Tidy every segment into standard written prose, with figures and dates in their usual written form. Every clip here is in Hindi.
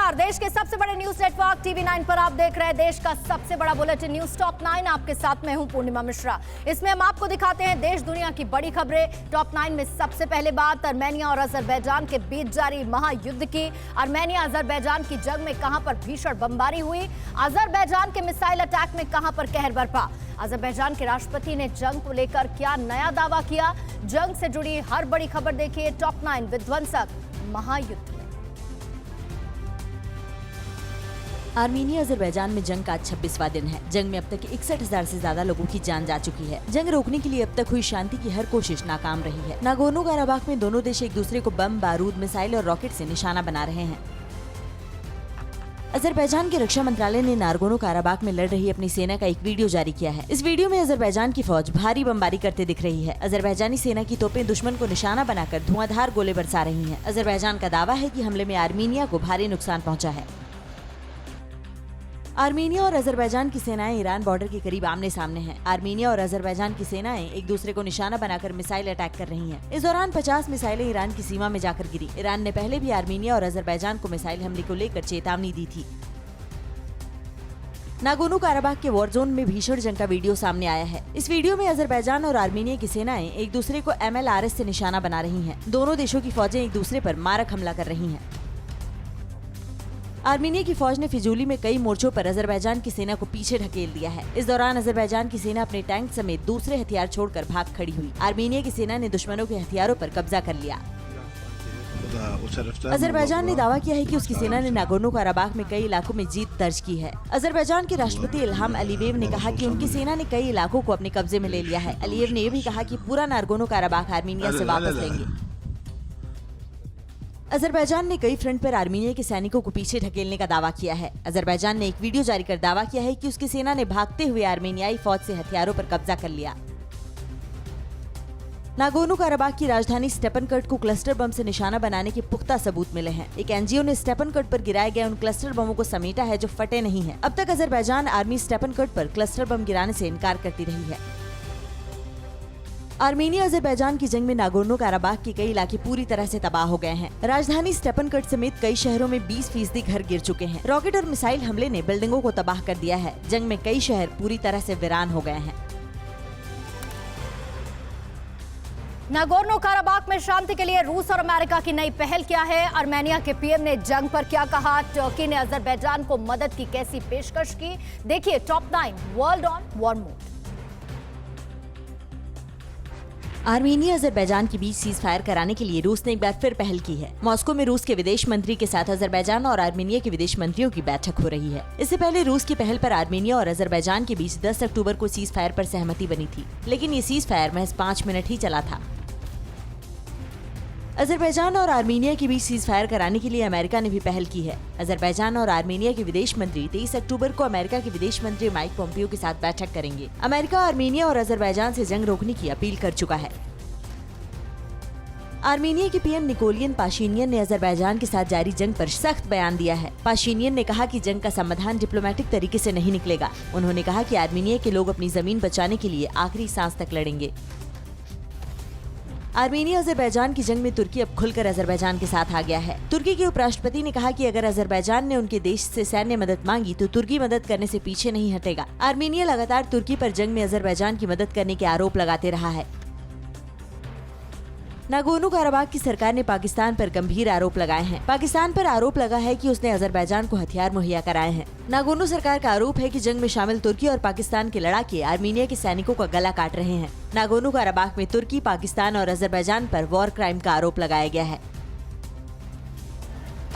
नमस्कार। देश के सबसे बड़े न्यूज नेटवर्क टीवी 9 पर आप देख रहे हैं देश का सबसे बड़ा बुलेटिन न्यूज टॉप 9। आपके साथ मैं हूं पूर्णिमा मिश्रा। इसमें हम आपको दिखाते हैं देश दुनिया की बड़ी खबरें। टॉप 9 में सबसे पहले बात आर्मेनिया और अजरबैजान के बीच जारी महायुद्ध की। आर्मेनिया अजरबैजान की जंग में कहां पर भीषण बमबारी हुई, अजरबैजान के मिसाइल अटैक में कहां पर कहर बरपा। अजरबैजान के राष्ट्रपति ने जंग को लेकर क्या नया दावा किया। जंग से जुड़ी हर बड़ी खबर देखिए टॉप 9 विध्वंसक महायुद्ध। आर्मीनिया अजरबैजान में जंग का आज 26वां दिन है। जंग में अब तक 61,000 से ज्यादा लोगों की जान जा चुकी है। जंग रोकने के लिए अब तक हुई शांति की हर कोशिश नाकाम रही है। नागोर्नो काराबाख में दोनों देश एक दूसरे को बम, बारूद, मिसाइल और रॉकेट से निशाना बना रहे हैं। अजरबैजान के रक्षा मंत्रालय ने नागोर्नो काराबाख में लड़ रही अपनी सेना का एक वीडियो जारी किया है। इस वीडियो में अजरबैजान की फौज भारी बमबारी करते दिख रही है। अजरबैजानी सेना की तोपें दुश्मन को निशाना बनाकर धुआंधार गोले बरसा रही हैं। अजरबैजान का दावा है कि हमले में आर्मीनिया को भारी नुकसान पहुंचा है। आर्मीनिया और अजरबैजान की सेनाएं ईरान बॉर्डर के करीब आमने सामने हैं। आर्मीनिया और अजरबैजान की सेनाएं एक दूसरे को निशाना बनाकर मिसाइल अटैक कर रही हैं। इस दौरान 50 मिसाइलें ईरान की सीमा में जाकर गिरी। ईरान ने पहले भी आर्मीनिया और अजरबैजान को मिसाइल हमले को लेकर चेतावनी दी थी। नागोर्नो काराबाख के वॉर जोन में भीषण जंग का वीडियो सामने आया है। इस वीडियो में अजरबैजान और आर्मीनिया की सेनाएं एक दूसरे को MLRS से निशाना बना रही हैं। दोनों देशों की फौजें एक दूसरे पर मारक हमला कर रही हैं। आर्मीनिया की फौज ने फिजूली में कई मोर्चों पर अजरबैजान की सेना को पीछे ढकेल दिया है। इस दौरान अजरबैजान की सेना अपने टैंक समेत दूसरे हथियार छोड़कर भाग खड़ी हुई। आर्मीनिया की सेना ने दुश्मनों के हथियारों पर कब्जा कर लिया। अजरबैजान ने दावा किया है कि उसकी सेना ने नागोर्नो काराबाख में कई इलाकों में जीत दर्ज की है। अजरबैजान के राष्ट्रपति इल्हाम अलीयेव ने कहा कि उनकी सेना ने कई इलाकों को अपने कब्जे में ले लिया है। अलीयेव ने यह भी कहा कि पूरा नागोर्नो काराबाख आर्मीनिया से वापस लेंगे। अजरबैजान ने कई फ्रंट पर आर्मीनिया के सैनिकों को पीछे ढकेलने का दावा किया है। अजरबैजान ने एक वीडियो जारी कर दावा किया है कि उसकी सेना ने भागते हुए आर्मेनियाई फौज से हथियारों पर कब्जा कर लिया। नागोर्नो काराबाख की राजधानी स्टेपनकर्ट को क्लस्टर बम से निशाना बनाने के पुख्ता सबूत मिले हैं। एक NGO ने स्टेपनकर्ट पर गिराए गए उन क्लस्टर बमों को समेटा है जो फटे नहीं हैं। अब तक अजरबैजान आर्मी स्टेपनकर्ट पर क्लस्टर बम गिराने से इनकार करती रही है। आर्मेनिया अजरबैजान की जंग में नागोर्नो काराबाख के कई इलाके पूरी तरह से तबाह हो गए हैं। राजधानी स्टेपनकर्ट समेत कई शहरों में 20% घर गिर चुके हैं। रॉकेट और मिसाइल हमले ने बिल्डिंगों को तबाह कर दिया है। जंग में कई शहर पूरी तरह से वीरान हो गए हैं। नागोर्नो काराबाख में शांति के लिए रूस और अमेरिका की नई पहल क्या है? आर्मेनिया के PM ने जंग पर क्या कहा? टर्की ने अजरबैजान को मदद की कैसी पेशकश की? देखिए top 9 world on war mode. Armenia Azerbaijan के बीच सीज फायर कराने के लिए रूस ने एक बार फिर पहल की है। मॉस्को में रूस के विदेश मंत्री के साथ अजरबैजान और आर्मीनिया के विदेश मंत्रियों की बैठक हो रही है। इससे पहले रूस की पहल पर आर्मीनिया और अजरबैजान के बीच 10 अक्टूबर को सीज फायर पर सहमति बनी थी, लेकिन ये सीज फायर महज 5 मिनट ही चला था। अजरबैजान और आर्मीनिया के बीच सीज फायर कराने के लिए अमेरिका ने भी पहल की है। अजरबैजान और आर्मीनिया के विदेश मंत्री 23 अक्टूबर को अमेरिका के विदेश मंत्री माइक पोम्पियो के साथ बैठक करेंगे। अमेरिका आर्मीनिया और अजरबैजान से जंग रोकने की अपील कर चुका है। आर्मीनिया के PM निकोलियन पाशिनियन ने अजरबैजान के साथ जारी जंग पर सख्त बयान दिया है। पाशिनियन ने कहा कि जंग का समाधान डिप्लोमेटिक तरीके से नहीं निकलेगा। उन्होंने कहा कि आर्मीनिया के लोग अपनी जमीन बचाने के लिए आखिरी सांस तक लड़ेंगे। आर्मीनिया अजरबैजान की जंग में तुर्की अब खुलकर अजरबैजान के साथ आ गया है। तुर्की के उपराष्ट्रपति ने कहा कि अगर अजरबैजान ने उनके देश से सैन्य मदद मांगी तो तुर्की मदद करने से पीछे नहीं हटेगा। आर्मीनिया लगातार तुर्की पर जंग में अजरबैजान की मदद करने के आरोप लगाते रहा है। नागोर्नो काराबाख की सरकार ने पाकिस्तान पर गंभीर आरोप लगाए हैं। पाकिस्तान पर आरोप लगा है कि उसने अजरबैजान को हथियार मुहैया कराए हैं। नागोर्नो सरकार का आरोप है कि जंग में शामिल तुर्की और पाकिस्तान के लड़ाके आर्मीनिया के सैनिकों का गला काट रहे हैं। नागोर्नो काराबाख में तुर्की, पाकिस्तान और अजरबैजान पर वॉर क्राइम का आरोप लगाया गया है।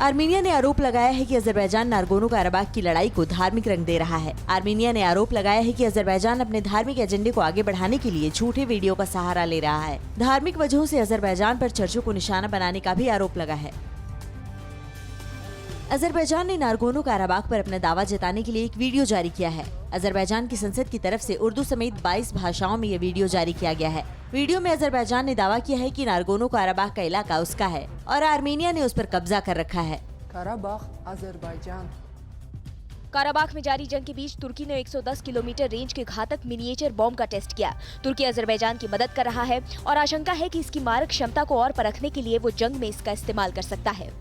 आर्मीनिया ने आरोप लगाया है कि अजरबैजान नागोर्नो काराबाख की लड़ाई को धार्मिक रंग दे रहा है। आर्मीनिया ने आरोप लगाया है कि अजरबैजान अपने धार्मिक एजेंडे को आगे बढ़ाने के लिए झूठे वीडियो का सहारा ले रहा है। धार्मिक वजहों से अजरबैजान पर चर्चों को निशाना बनाने का भी आरोप लगा है। अजरबैजान ने नागोर्नो काराबाख पर अपना दावा जताने के लिए एक वीडियो जारी किया है। अजरबैजान की संसद की तरफ से उर्दू समेत 22 भाषाओं में ये वीडियो जारी किया गया है। वीडियो में अजरबैजान ने दावा किया है कि नागोर्नो काराबाख का इलाका उसका है और आर्मीनिया ने उस पर कब्जा कर रखा है। Karabakh Azerbaijan. काराबाख में जारी जंग के बीच तुर्की ने 110 किलोमीटर रेंज के घातक मिनिएचर बॉम्ब का टेस्ट किया। तुर्की अजरबैजान की मदद कर रहा है और आशंका है कि इसकी मारक क्षमता को और परखने के लिए वो जंग में इसका इस्तेमाल कर सकता है।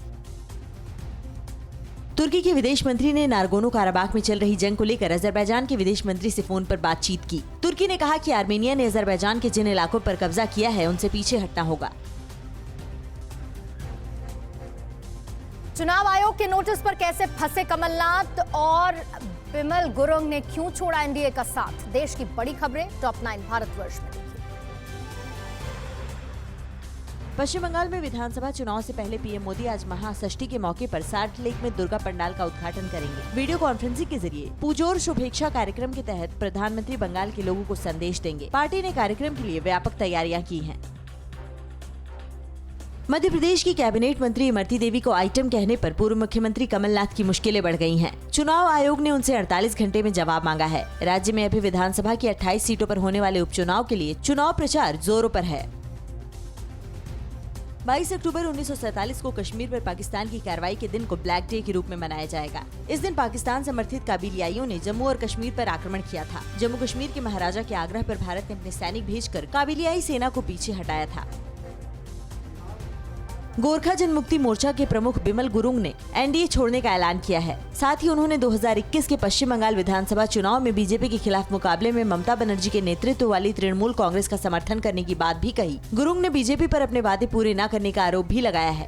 तुर्की के विदेश मंत्री ने नागोर्नो काराबाख में चल रही जंग को लेकर अजरबैजान के विदेश मंत्री से फोन पर बातचीत की। तुर्की ने कहा कि आर्मेनिया ने अजरबैजान के जिन इलाकों पर कब्जा किया है उनसे पीछे हटना होगा। चुनाव आयोग के नोटिस पर कैसे फंसे कमलनाथ और बिमल गुरुंग ने क्यों छोड़ा एनडीए का साथ? देश की बड़ी खबरें टॉप 9 भारतवर्ष में। पश्चिम बंगाल में विधानसभा चुनाव से पहले पीएम मोदी आज महाषष्ठी के मौके पर साल्ट लेक में दुर्गा पंडाल का उद्घाटन करेंगे। वीडियो कॉन्फ्रेंसिंग के जरिए पुजोर शुभेच्छा कार्यक्रम के तहत प्रधानमंत्री बंगाल के लोगों को संदेश देंगे। पार्टी ने कार्यक्रम के लिए व्यापक तैयारियां की हैं। मध्य प्रदेश की कैबिनेट मंत्री इमरती देवी को आइटम कहने पर पूर्व मुख्यमंत्री कमलनाथ की मुश्किलें बढ़ गई हैं। चुनाव आयोग ने उनसे 48 घंटे में जवाब मांगा है। राज्य में अभी विधानसभा की 28 सीटों पर होने वाले उपचुनाव के लिए चुनाव प्रचार जोरों पर है। 22 अक्टूबर 1947 को कश्मीर पर पाकिस्तान की कार्रवाई के दिन को ब्लैक डे के रूप में मनाया जाएगा। इस दिन पाकिस्तान समर्थित काबिलियाइयों ने जम्मू और कश्मीर पर आक्रमण किया था। जम्मू कश्मीर के महाराजा के आग्रह पर भारत ने अपने सैनिक भेजकर काबिलियाई सेना को पीछे हटाया था। गोरखा जनमुक्ति मोर्चा के प्रमुख बिमल गुरुंग ने एनडीए छोड़ने का ऐलान किया है। साथ ही उन्होंने 2021 के पश्चिम बंगाल विधानसभा चुनाव में बीजेपी के खिलाफ मुकाबले में ममता बनर्जी के नेतृत्व वाली तृणमूल कांग्रेस का समर्थन करने की बात भी कही। गुरुंग ने बीजेपी पर अपने वादे पूरे न करने का आरोप भी लगाया है।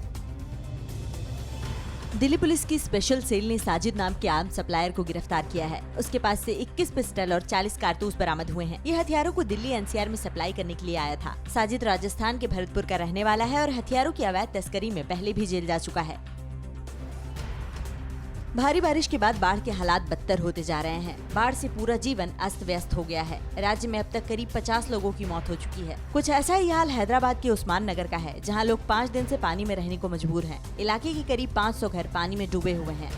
दिल्ली पुलिस की स्पेशल सेल ने साजिद नाम के आर्म सप्लायर को गिरफ्तार किया है। उसके पास से 21 पिस्टल और 40 कारतूस बरामद हुए हैं। ये हथियारों को दिल्ली एनसीआर में सप्लाई करने के लिए आया था। साजिद राजस्थान के भरतपुर का रहने वाला है और हथियारों की अवैध तस्करी में पहले भी जेल जा चुका है। भारी बारिश के बाद बाढ़ के हालात बदतर होते जा रहे हैं। बाढ़ से पूरा जीवन अस्त व्यस्त हो गया है। राज्य में अब तक करीब 50 लोगों की मौत हो चुकी है। कुछ ऐसा ही हाल हैदराबाद के उस्मान नगर का है, जहां लोग 5 दिन से पानी में रहने को मजबूर हैं। इलाके के करीब 500 घर पानी में डूबे हुए हैं।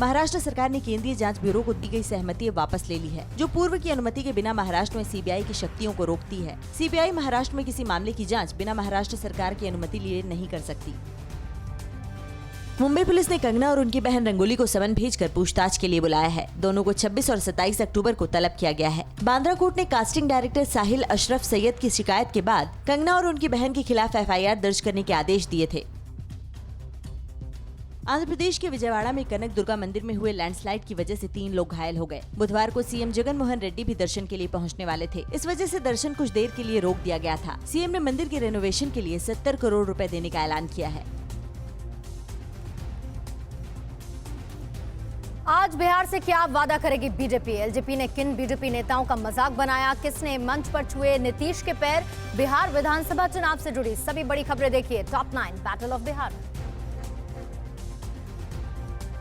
महाराष्ट्र सरकार ने केंद्रीय जांच ब्यूरो को दी गई सहमति वापस ले ली है, जो पूर्व की अनुमति के बिना महाराष्ट्र में सीबीआई की शक्तियों को रोकती है। सीबीआई महाराष्ट्र में किसी मामले की जाँच बिना महाराष्ट्र सरकार की अनुमति लिए नहीं कर सकती। मुंबई पुलिस ने कंगना और उनकी बहन रंगोली को समन भेजकर पूछताछ के लिए बुलाया है। दोनों को 26 और 27 अक्टूबर को तलब किया गया है। बांद्रा कोर्ट ने कास्टिंग डायरेक्टर साहिल अशरफ सैयद की शिकायत के बाद कंगना और उनकी बहन के खिलाफ एफआईआर दर्ज करने के आदेश दिए थे। आंध्र प्रदेश के विजयवाड़ा में कनक दुर्गा मंदिर में हुए लैंडस्लाइड की वजह से 3 लोग घायल हो गए। बुधवार को सीएम जगन मोहन रेड्डी भी दर्शन के लिए पहुंचने वाले थे। इस वजह से दर्शन कुछ देर के लिए रोक दिया गया था। सीएम ने मंदिर के रेनोवेशन के लिए 70 करोड़ रुपए देने का ऐलान किया है। आज बिहार से क्या वादा करेगी बीजेपी? एलजेपी ने किन बीजेपी नेताओं का मजाक बनाया? किसने मंच पर छुए नीतीश के पैर? बिहार विधानसभा चुनाव से जुड़ी सभी बड़ी खबरें देखिए top 9 battle of Bihar.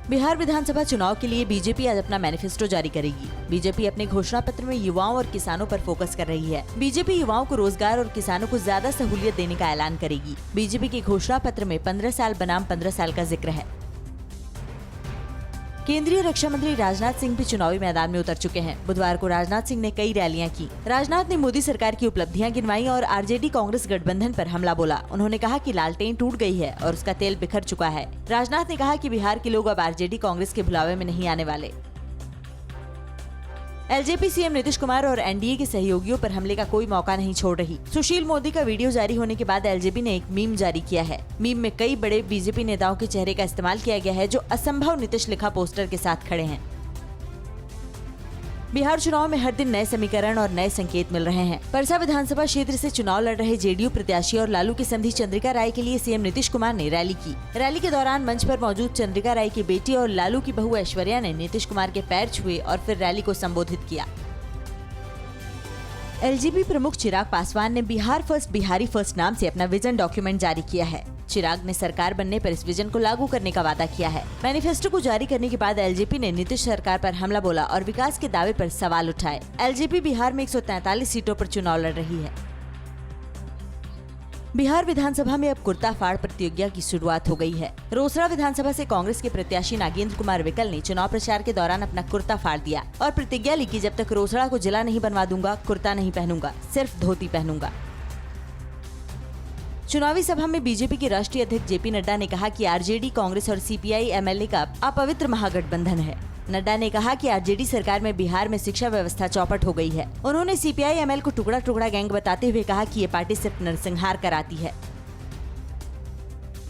Bihar विधानसभा चुनाव के लिए बीजेपी आज अपना मैनिफेस्टो जारी करेगी। बीजेपी अपने घोषणा पत्र में युवाओं और किसानों पर फोकस कर रही है। बीजेपी युवाओं को रोजगार और किसानों को ज्यादा सहूलियत देने का ऐलान करेगी। बीजेपी के घोषणा पत्र में 15 साल बनाम 15 साल का जिक्र है। केंद्रीय रक्षा मंत्री राजनाथ सिंह भी चुनावी मैदान में उतर चुके हैं। बुधवार को राजनाथ सिंह ने कई रैलियां की। राजनाथ ने मोदी सरकार की उपलब्धियां गिनवाई और आरजेडी कांग्रेस गठबंधन पर हमला बोला। उन्होंने कहा कि लालटेन टूट गई है और उसका तेल बिखर चुका है। राजनाथ ने कहा कि बिहार के लोग अब आरजेडी कांग्रेस के भुलावे में नहीं आने वाले। एलजेपी सीएम नीतीश कुमार और एनडीए के सहयोगियों पर हमले का कोई मौका नहीं छोड़ रही। सुशील मोदी का वीडियो जारी होने के बाद एलजेपी ने एक मीम जारी किया है। मीम में कई बड़े बीजेपी नेताओं के चेहरे का इस्तेमाल किया गया है, जो असंभव नीतीश लिखा पोस्टर के साथ खड़े हैं। बिहार चुनाव में हर दिन नए समीकरण और नए संकेत मिल रहे हैं। परसा विधानसभा क्षेत्र से चुनाव लड़ रहे जेडीयू प्रत्याशी और लालू की संधि चंद्रिका राय के लिए सीएम नीतीश कुमार ने रैली की। रैली के दौरान मंच पर मौजूद चंद्रिका राय की बेटी और लालू की बहू ऐश्वर्या ने नीतीश कुमार के पैर छुए और फिर रैली को संबोधित किया। एलजेपी प्रमुख चिराग पासवान ने बिहार फर्स्ट बिहारी फर्स्ट नाम से अपना विजन डॉक्यूमेंट जारी किया है। चिराग ने सरकार बनने पर इस विजन को लागू करने का वादा किया है। मैनिफेस्टो को जारी करने के बाद एलजेपी ने नीतीश सरकार पर हमला बोला और विकास के दावे पर सवाल उठाए। एलजेपी बिहार में 143 सीटों पर चुनाव लड़ रही है। बिहार विधानसभा में अब कुर्ता फाड़ प्रतियोगिता की शुरुआत हो गई है। रोसड़ा विधानसभा से कांग्रेस के प्रत्याशी नागेंद्र कुमार विकल ने चुनाव प्रचार के दौरान अपना कुर्ता फाड़ दिया और प्रतिज्ञा ली कि जब तक रोसड़ा को जिला नहीं बनवा दूंगा, कुर्ता नहीं पहनूंगा, सिर्फ धोती पहनूंगा। चुनावी सभा में बीजेपी के राष्ट्रीय अध्यक्ष जेपी नड्डा ने कहा कि आरजेडी, कांग्रेस और सीपीआई एमएलए का अपवित्र महागठबंधन है। नड्डा ने कहा कि आरजेडी सरकार में बिहार में शिक्षा व्यवस्था चौपट हो गई है। उन्होंने सीपीआई एमएल को टुकड़ा टुकड़ा गैंग बताते हुए कहा कि ये पार्टी सिर्फ नरसंहार कराती है।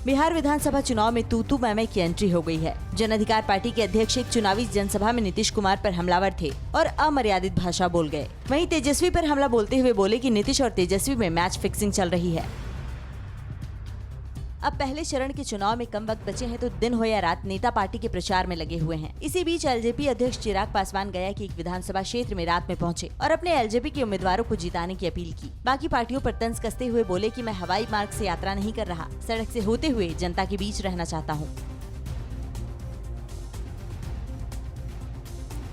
बिहार विधानसभा चुनाव में तू मैं की एंट्री हो गई है। जन अधिकार पार्टी के अध्यक्ष एक चुनावी जनसभा में नीतीश कुमार पर हमलावर थे और अमर्यादित भाषा बोल गए। वहीं तेजस्वी पर हमला बोलते हुए बोले कि नीतीश और तेजस्वी में मैच फिक्सिंग चल रही है। अब पहले चरण के चुनाव में कम वक्त बचे हैं तो दिन हो या रात नेता पार्टी के प्रचार में लगे हुए हैं। इसी बीच एलजेपी अध्यक्ष चिराग पासवान गया कि एक विधानसभा क्षेत्र में रात में पहुंचे और अपने एलजेपी के उम्मीदवारों को जिताने की अपील की। बाकी पार्टियों पर तंज कसते हुए बोले कि मैं हवाई मार्ग से यात्रा नहीं कर रहा, सड़क से होते हुए जनता के बीच रहना चाहता हूँ।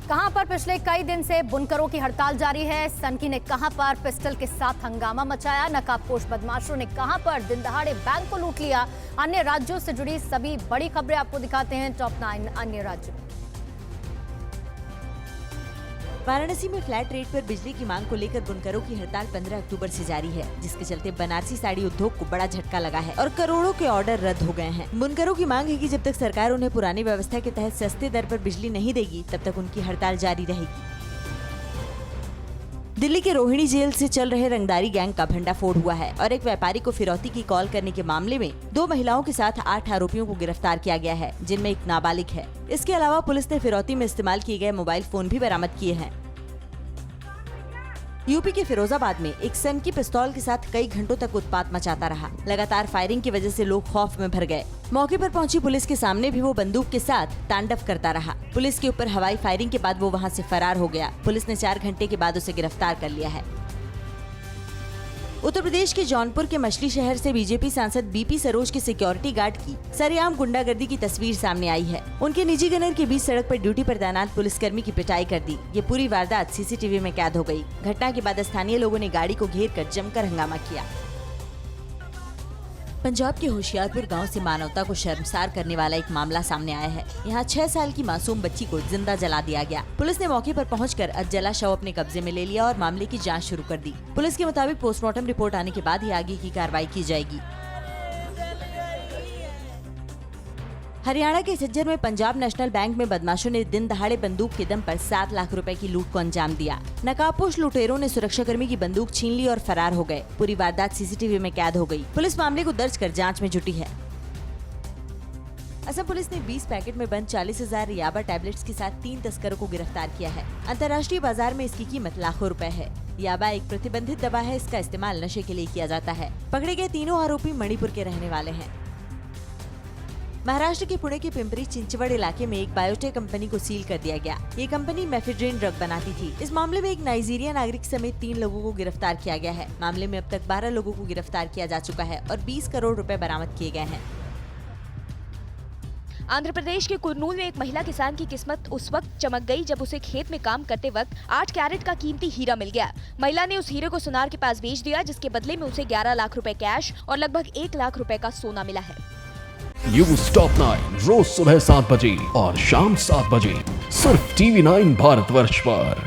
कहां पर पिछले कई दिन से बुनकरों की हड़ताल जारी है। सनकी ने कहां पर पिस्टल के साथ हंगामा मचाया। नकाबपोश बदमाशों ने कहां पर दिन दहाड़े बैंक को लूट लिया। अन्य राज्यों से जुड़ी सभी बड़ी खबरें आपको दिखाते हैं टॉप 9 अन्य राज्य। वाराणसी में फ्लैट रेट पर बिजली की मांग को लेकर बुनकरों की हड़ताल 15 अक्टूबर से जारी है, जिसके चलते बनारसी साड़ी उद्योग को बड़ा झटका लगा है और करोड़ों के ऑर्डर रद्द हो गए हैं। बुनकरों की मांग है कि जब तक सरकार उन्हें पुरानी व्यवस्था के तहत सस्ते दर पर बिजली नहीं देगी, तब तक उनकी हड़ताल जारी रहेगी। दिल्ली के रोहिणी जेल से चल रहे रंगदारी गैंग का भंडाफोड़ हुआ है और एक व्यापारी को फिरौती की कॉल करने के मामले में 2 महिलाओं के साथ 8 आरोपियों को गिरफ्तार किया गया है, जिनमें एक नाबालिग है। इसके अलावा पुलिस ने फिरौती में इस्तेमाल किए गए मोबाइल फोन भी बरामद किए हैं। यूपी के फिरोजाबाद में एक सनकी पिस्तौल के साथ कई घंटों तक उत्पात मचाता रहा। लगातार फायरिंग की वजह से लोग खौफ में भर गए। मौके पर पहुंची पुलिस के सामने भी वो बंदूक के साथ तांडव करता रहा। पुलिस के ऊपर हवाई फायरिंग के बाद वो वहां से फरार हो गया। पुलिस ने 4 घंटे के बाद उसे गिरफ्तार कर लिया है। उत्तर प्रदेश के जौनपुर के मछली शहर से बीजेपी सांसद बीपी सरोज के सिक्योरिटी गार्ड की सरेआम गुंडागर्दी की तस्वीर सामने आई है। उनके निजी गनर के बीच सड़क पर ड्यूटी पर तैनात पुलिसकर्मी की पिटाई कर दी। ये पूरी वारदात सीसीटीवी में कैद हो गई। घटना के बाद स्थानीय लोगों ने गाड़ी को घेर कर जमकर हंगामा किया। पंजाब के होशियारपुर गांव से मानवता को शर्मसार करने वाला एक मामला सामने आया है। यहाँ 6 साल की मासूम बच्ची को जिंदा जला दिया गया। पुलिस ने मौके पर पहुंचकर अधजला शव अपने कब्जे में ले लिया और मामले की जांच शुरू कर दी। पुलिस के मुताबिक पोस्टमार्टम रिपोर्ट आने के बाद ही आगे की कार्रवाई की जाएगी। हरियाणा के झज्जर में पंजाब नेशनल बैंक में बदमाशों ने दिन दहाड़े बंदूक के दम पर 7 लाख रुपए की लूट को अंजाम दिया। नकाबपोश लुटेरों ने सुरक्षाकर्मी की बंदूक छीन ली और फरार हो गए। पूरी वारदात सीसीटीवी में कैद हो गई। पुलिस मामले को दर्ज कर जांच में जुटी है। असम पुलिस ने 20 पैकेट में बंद 40,000 याबा टैबलेट्स के साथ 3 तस्करों को गिरफ्तार किया है। अंतर्राष्ट्रीय बाजार में इसकी कीमत लाखों रुपए है। याबा एक प्रतिबंधित दवा है। इसका इस्तेमाल नशे के लिए किया जाता है। पकड़े गए तीनों आरोपी मणिपुर के रहने वाले हैं। महाराष्ट्र के पुणे के पिंपरी चिंचवड़ इलाके में एक बायोटेक कंपनी को सील कर दिया गया। ये कंपनी मेफेड्रिन ड्रग बनाती थी। इस मामले में एक नाइजीरिया नागरिक समेत 3 लोगों को गिरफ्तार किया गया है। मामले में अब तक 12 लोगों को गिरफ्तार किया जा चुका है और 20 करोड़ रुपए बरामद किए गए हैं। आंध्र प्रदेश के कुर्नूल में एक महिला किसान की किस्मत उस वक्त चमक गई जब उसे खेत में काम करते वक्त 8 कैरेट का कीमती हीरा मिल गया। महिला ने उस हीरे को सुनार के पास बेच दिया, जिसके बदले में उसे 11 लाख रुपए कैश और लगभग 1 लाख रुपए का सोना मिला है। न्यूज़ टॉप 9 रोज सुबह 7 बजे और शाम 7 बजे सिर्फ TV9 भारतवर्ष पर।